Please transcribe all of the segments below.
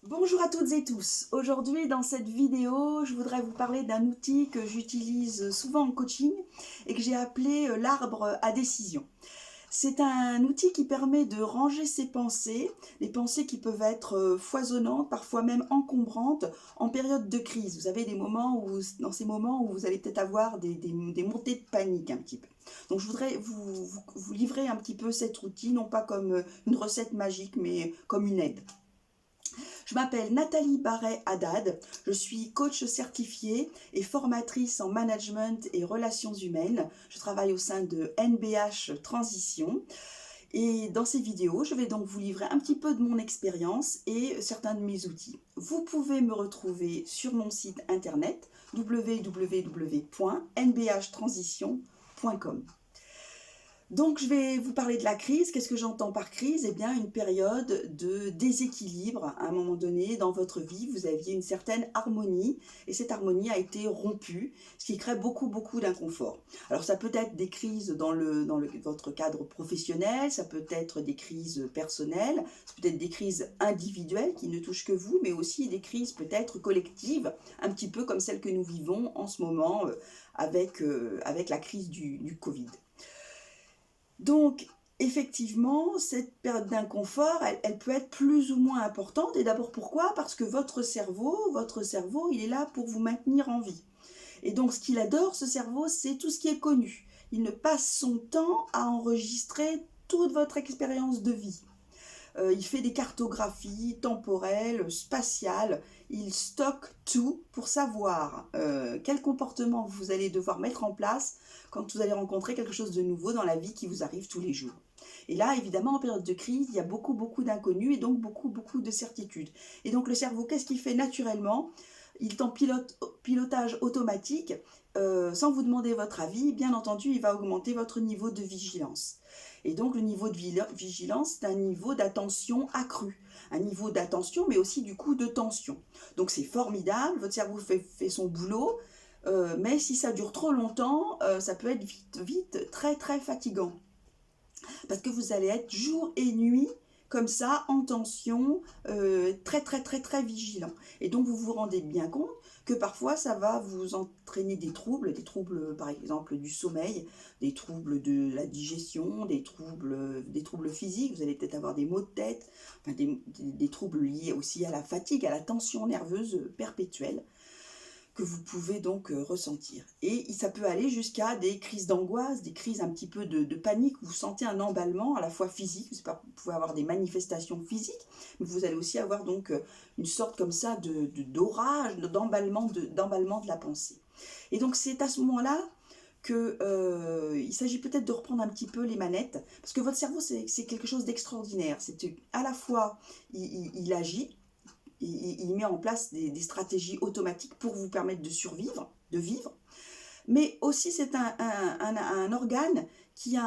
Bonjour à toutes et tous. Aujourd'hui, dans cette vidéo, je voudrais vous parler d'un outil que j'utilise souvent en coaching et que j'ai appelé l'arbre à décision. C'est un outil qui permet de ranger ses pensées, les pensées qui peuvent être foisonnantes, parfois même encombrantes, en période de crise. Vous avez des moments où, dans ces moments où vous allez peut-être avoir des montées de panique un petit peu. Donc je voudrais vous livrer un petit peu cet outil, non pas comme une recette magique, mais comme une aide. Je m'appelle Nathalie Barret-Haddad, je suis coach certifiée et formatrice en management et relations humaines. Je travaille au sein de NBH Transition. Et dans ces vidéos, je vais donc vous livrer un petit peu de mon expérience et certains de mes outils. Vous pouvez me retrouver sur mon site internet www.nbhtransition.com. Donc je vais vous parler de la crise. Qu'est-ce que j'entends par crise? Eh bien une période de déséquilibre. À un moment donné dans votre vie, vous aviez une certaine harmonie et cette harmonie a été rompue, ce qui crée beaucoup d'inconfort. Alors ça peut être des crises dans votre cadre professionnel, ça peut être des crises personnelles, ça peut être des crises individuelles qui ne touchent que vous, mais aussi des crises peut-être collectives, un petit peu comme celle que nous vivons en ce moment avec la crise du Covid. Donc, effectivement, cette période d'inconfort, elle peut être plus ou moins importante. Et d'abord, pourquoi? Parce que votre cerveau, il est là pour vous maintenir en vie. Et donc, ce qu'il adore, ce cerveau, c'est tout ce qui est connu. Il ne passe son temps à enregistrer toute votre expérience de vie. Il fait des cartographies temporelles, spatiales. Il stocke tout pour savoir quel comportement vous allez devoir mettre en place quand vous allez rencontrer quelque chose de nouveau dans la vie qui vous arrive tous les jours. Et là, évidemment, en période de crise, il y a beaucoup d'inconnus et donc beaucoup de certitudes. Et donc le cerveau, qu'est-ce qu'il fait naturellement? Il est en pilotage automatique, sans vous demander votre avis. Bien entendu, il va augmenter votre niveau de vigilance. Et donc le niveau de vigilance, c'est un niveau d'attention accru. Un niveau d'attention, mais aussi du coup de tension. Donc c'est formidable, votre cerveau fait son boulot, mais si ça dure trop longtemps, ça peut être vite très fatigant. Parce que vous allez être jour et nuit comme ça, en tension, très vigilant. Et donc vous vous rendez bien compte que parfois ça va vous entraîner des troubles par exemple du sommeil, des troubles de la digestion, des troubles physiques, vous allez peut-être avoir des maux de tête, enfin des troubles liés aussi à la fatigue, à la tension nerveuse perpétuelle que vous pouvez donc ressentir. Et ça peut aller jusqu'à des crises d'angoisse, des crises un petit peu de panique, vous sentez un emballement à la fois physique, vous pouvez avoir des manifestations physiques, mais vous allez aussi avoir donc une sorte comme ça d'orage, d'emballement de la pensée. Et donc c'est à ce moment-là il s'agit peut-être de reprendre un petit peu les manettes, parce que votre cerveau c'est quelque chose d'extraordinaire, c'est à la fois il agit, il met en place des stratégies automatiques pour vous permettre de survivre, de vivre, mais aussi c'est un organe qui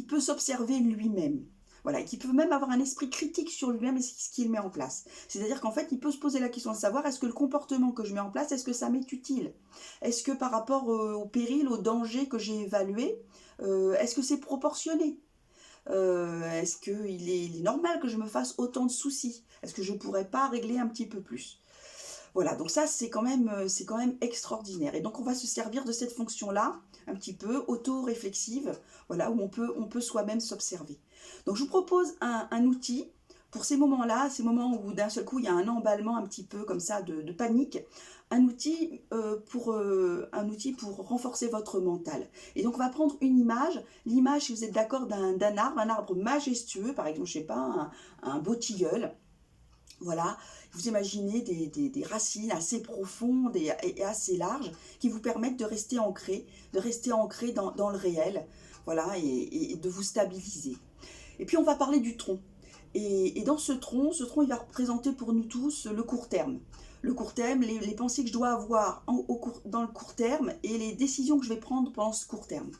peut s'observer lui-même. Voilà, qui peut même avoir un esprit critique sur lui-même et ce qu'il met en place. C'est-à-dire qu'en fait, il peut se poser la question de savoir, est-ce que le comportement que je mets en place, est-ce que ça m'est utile? Est-ce que par rapport au péril, au danger que j'ai évalué, est-ce que c'est proportionné? Est-ce qu'il est normal que je me fasse autant de soucis? Est-ce que je ne pourrais pas régler un petit peu plus? Voilà, donc ça c'est quand même extraordinaire. Et donc on va se servir de cette fonction-là, un petit peu auto-réflexive, voilà, où on peut soi-même s'observer. Donc je vous propose un outil pour ces moments-là, ces moments où d'un seul coup il y a un emballement un petit peu comme ça de panique, un outil pour renforcer votre mental. Et donc on va prendre une image, l'image, si vous êtes d'accord, d'un arbre, un arbre majestueux, par exemple, je sais pas, un beau tilleul. Voilà, vous imaginez des racines assez profondes et assez larges qui vous permettent de rester ancré dans le réel, voilà, et de vous stabiliser. Et puis on va parler du tronc. Et dans ce tronc, il va représenter pour nous tous le court terme. Le court terme, les pensées que je dois avoir dans le court terme et les décisions que je vais prendre pendant ce court terme.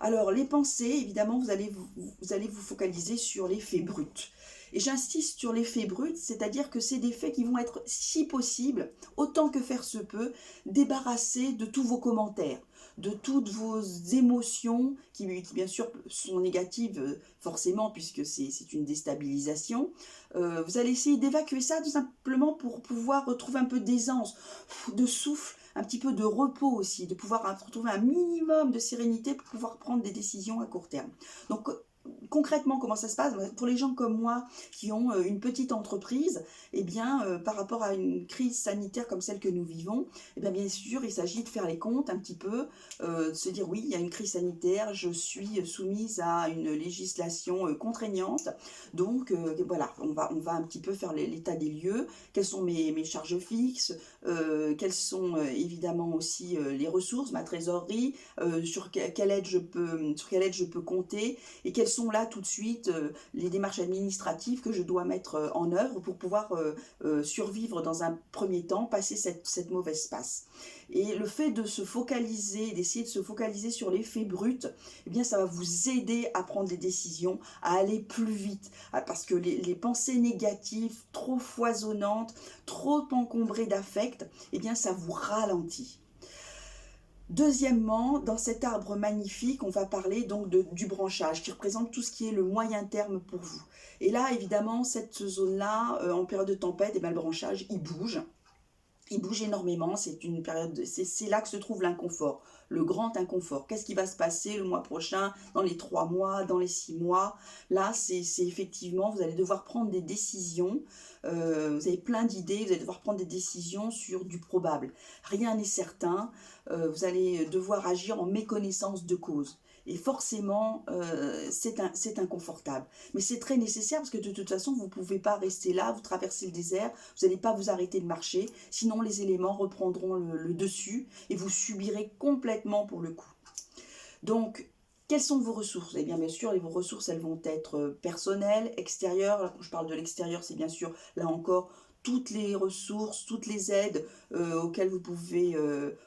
Alors les pensées, évidemment, vous allez vous focaliser sur les faits bruts. Et j'insiste sur les faits bruts, c'est-à-dire que c'est des faits qui vont être, si possible, autant que faire se peut, débarrassés de tous vos commentaires, de toutes vos émotions qui bien sûr sont négatives forcément puisque c'est une déstabilisation. Vous allez essayer d'évacuer ça tout simplement pour pouvoir retrouver un peu d'aisance, de souffle, un petit peu de repos aussi, de pouvoir retrouver un minimum de sérénité pour pouvoir prendre des décisions à court terme. Donc concrètement, comment ça se passe? Pour les gens comme moi qui ont une petite entreprise, eh bien, par rapport à une crise sanitaire comme celle que nous vivons, eh bien sûr, il s'agit de faire les comptes un petit peu, de se dire oui, il y a une crise sanitaire, je suis soumise à une législation contraignante, donc voilà, on va un petit peu faire l'état des lieux, quelles sont mes charges fixes, quelles sont évidemment aussi les ressources, ma trésorerie, sur quelle aide je peux compter, et quelles sont là tout de suite les démarches administratives que je dois mettre en œuvre pour pouvoir survivre dans un premier temps, passer cette mauvaise passe. Et le fait de se focaliser, d'essayer de se focaliser sur l'effet brut, eh bien ça va vous aider à prendre des décisions, à aller plus vite, parce que les pensées négatives, trop foisonnantes, trop encombrées d'affect, eh bien ça vous ralentit. Deuxièmement, dans cet arbre magnifique, on va parler donc du branchage qui représente tout ce qui est le moyen terme pour vous. Et là, évidemment, cette zone-là, en période de tempête, eh bien, le branchage, il bouge. Il bouge énormément, c'est une période, c'est là que se trouve l'inconfort, le grand inconfort. Qu'est-ce qui va se passer le mois prochain, dans les 3 mois, dans les 6 mois? Là, c'est effectivement, vous allez devoir prendre des décisions, vous avez plein d'idées, vous allez devoir prendre des décisions sur du probable. Rien n'est certain, vous allez devoir agir en méconnaissance de cause. Et forcément, c'est inconfortable. Mais c'est très nécessaire parce que de toute façon, vous ne pouvez pas rester là, vous traversez le désert, vous n'allez pas vous arrêter de marcher, sinon les éléments reprendront le dessus et vous subirez complètement pour le coup. Donc, quelles sont vos ressources? Eh bien sûr, vos ressources, elles vont être personnelles, extérieures. Quand je parle de l'extérieur, c'est bien sûr, là encore, toutes les ressources, toutes les aides auxquelles vous pouvez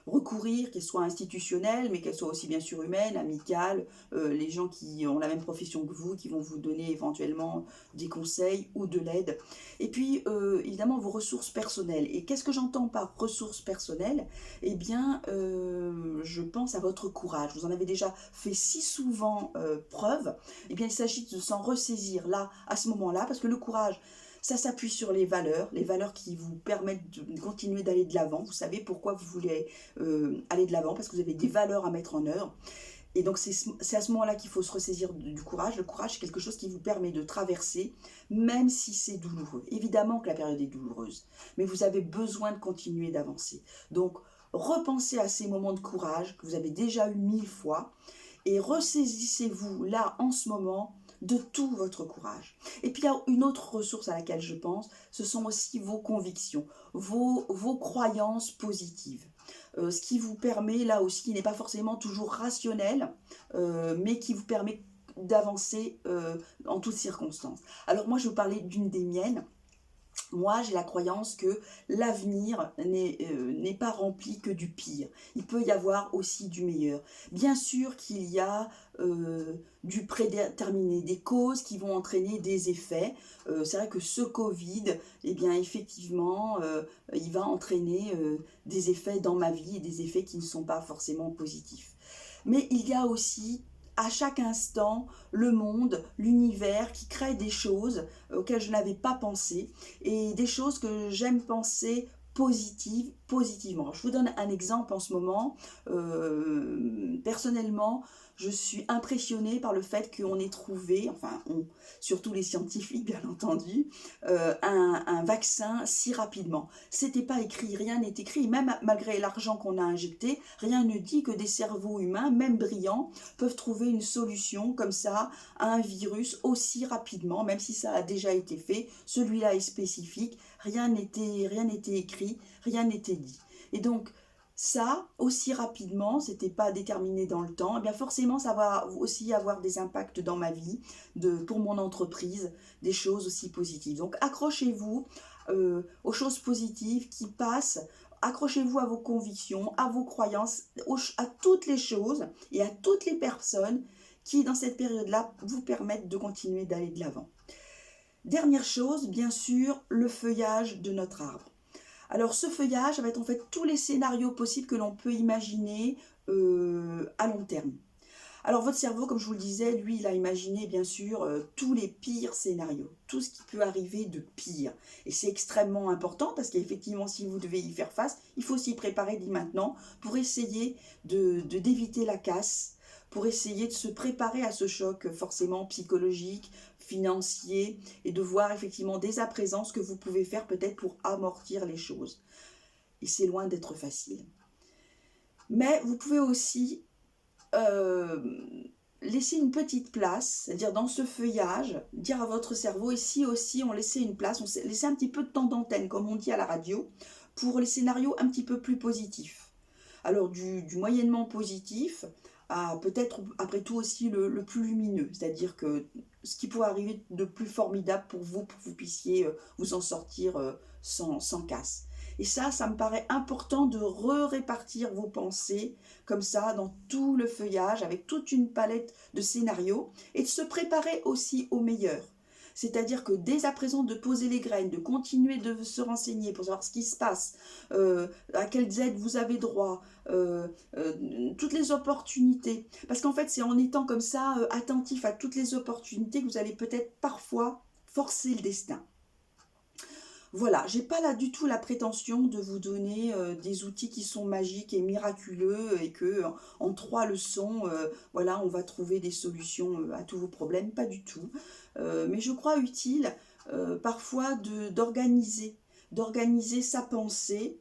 recourir, qu'elles soient institutionnelles, mais qu'elles soient aussi bien sûr humaines, amicales, les gens qui ont la même profession que vous, qui vont vous donner éventuellement des conseils ou de l'aide. Et puis, évidemment, vos ressources personnelles. Et qu'est-ce que j'entends par ressources personnelles? Eh bien, je pense à votre courage. Vous en avez déjà fait si souvent preuve. Eh bien, il s'agit de s'en ressaisir là, à ce moment-là, parce que le courage, ça s'appuie sur les valeurs qui vous permettent de continuer d'aller de l'avant. Vous savez pourquoi vous voulez aller de l'avant, parce que vous avez des valeurs à mettre en œuvre. Et donc c'est à ce moment-là qu'il faut se ressaisir du courage. Le courage, c'est quelque chose qui vous permet de traverser, même si c'est douloureux. Évidemment que la période est douloureuse, mais vous avez besoin de continuer d'avancer. Donc repensez à ces moments de courage que vous avez déjà eu 1000 fois, et ressaisissez-vous là, en ce moment, de tout votre courage. Et puis il y a une autre ressource à laquelle je pense, ce sont aussi vos convictions, vos croyances positives. Ce qui vous permet, là aussi, qui n'est pas forcément toujours rationnel, mais qui vous permet d'avancer en toutes circonstances. Alors moi, je vais vous parler d'une des miennes. Moi, j'ai la croyance que l'avenir n'est pas rempli que du pire. Il peut y avoir aussi du meilleur. Bien sûr qu'il y a du prédéterminé, des causes qui vont entraîner des effets. C'est vrai que ce Covid, eh bien, effectivement, il va entraîner des effets dans ma vie et des effets qui ne sont pas forcément positifs. Mais il y a aussi à chaque instant le monde, l'univers qui crée des choses auxquelles je n'avais pas pensé et des choses que j'aime penser positivement. Je vous donne un exemple en ce moment. Personnellement, je suis impressionnée par le fait qu'on ait trouvé, enfin surtout les scientifiques bien entendu, un vaccin si rapidement. C'était pas écrit, rien n'est écrit, même malgré l'argent qu'on a injecté, rien ne dit que des cerveaux humains, même brillants, peuvent trouver une solution comme ça à un virus aussi rapidement, même si ça a déjà été fait. Celui-là est spécifique, rien n'était écrit, rien n'était dit. Et donc, ça, aussi rapidement, c'était pas déterminé dans le temps, et bien forcément, ça va aussi avoir des impacts dans ma vie, pour mon entreprise, des choses aussi positives. Donc, accrochez-vous aux choses positives qui passent, accrochez-vous à vos convictions, à vos croyances, à toutes les choses et à toutes les personnes qui, dans cette période-là, vous permettent de continuer d'aller de l'avant. Dernière chose, bien sûr, le feuillage de notre arbre. Alors ce feuillage, ça va être en fait tous les scénarios possibles que l'on peut imaginer à long terme. Alors votre cerveau, comme je vous le disais, lui, il a imaginé bien sûr tous les pires scénarios, tout ce qui peut arriver de pire. Et c'est extrêmement important parce qu'effectivement, si vous devez y faire face, il faut s'y préparer dès maintenant pour essayer d'éviter la casse, pour essayer de se préparer à ce choc forcément psychologique, financier, et de voir effectivement dès à présent ce que vous pouvez faire peut-être pour amortir les choses. Et c'est loin d'être facile. Mais vous pouvez aussi laisser une petite place, c'est-à-dire dans ce feuillage, dire à votre cerveau, ici aussi on laissait une place, on laissait un petit peu de temps d'antenne, comme on dit à la radio, pour les scénarios un petit peu plus positifs. Alors du moyennement positif à peut-être après tout aussi le plus lumineux, c'est-à-dire que ce qui pourrait arriver de plus formidable pour que vous puissiez vous en sortir sans casse. Et ça me paraît important de répartir vos pensées comme ça dans tout le feuillage avec toute une palette de scénarios et de se préparer aussi au meilleur. C'est-à-dire que dès à présent de poser les graines, de continuer de se renseigner pour savoir ce qui se passe, à quelles aides vous avez droit, toutes les opportunités. Parce qu'en fait c'est en étant comme ça attentif à toutes les opportunités que vous allez peut-être parfois forcer le destin. Voilà, j'ai pas là du tout la prétention de vous donner des outils qui sont magiques et miraculeux et que en 3 leçons, voilà, on va trouver des solutions à tous vos problèmes, pas du tout. Mais je crois utile parfois d'organiser sa pensée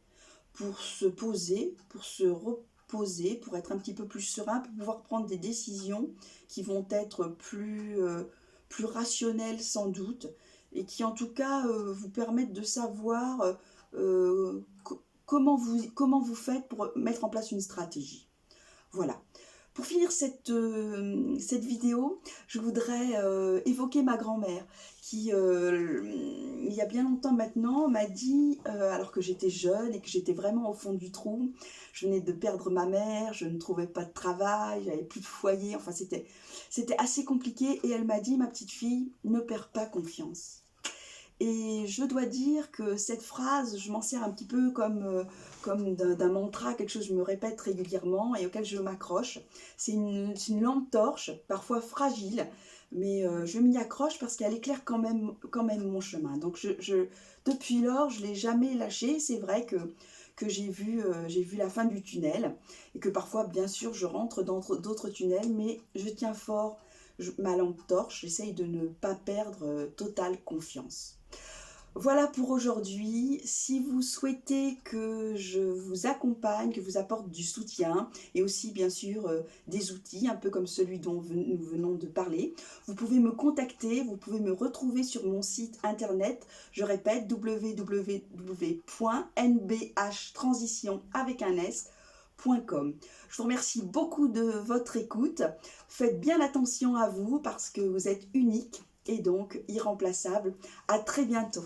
pour se poser, pour se reposer, pour être un petit peu plus serein, pour pouvoir prendre des décisions qui vont être plus rationnelles sans doute, et qui en tout cas vous permettent de savoir comment vous faites pour mettre en place une stratégie. Voilà. Pour finir cette vidéo, je voudrais évoquer ma grand-mère qui, il y a bien longtemps maintenant, m'a dit, alors que j'étais jeune et que j'étais vraiment au fond du trou, je venais de perdre ma mère, je ne trouvais pas de travail, j'avais plus de foyer, enfin c'était assez compliqué, et elle m'a dit, ma petite fille, ne perds pas confiance. Et je dois dire que cette phrase, je m'en sers un petit peu comme d'un mantra, quelque chose que je me répète régulièrement et auquel je m'accroche. C'est une lampe torche, parfois fragile, mais je m'y accroche parce qu'elle éclaire quand même mon chemin. Donc depuis lors, je ne l'ai jamais lâchée. C'est vrai que j'ai vu la fin du tunnel et que parfois, bien sûr, je rentre dans d'autres tunnels, mais je tiens fort ma lampe torche, j'essaye de ne pas perdre totale confiance. Voilà pour aujourd'hui. Si vous souhaitez que je vous accompagne, que je vous apporte du soutien et aussi bien sûr des outils, un peu comme celui dont nous venons de parler, vous pouvez me contacter, vous pouvez me retrouver sur mon site internet, je répète www.nbhtransition.com. Je vous remercie beaucoup de votre écoute. Faites bien attention à vous parce que vous êtes unique et donc irremplaçable. À très bientôt.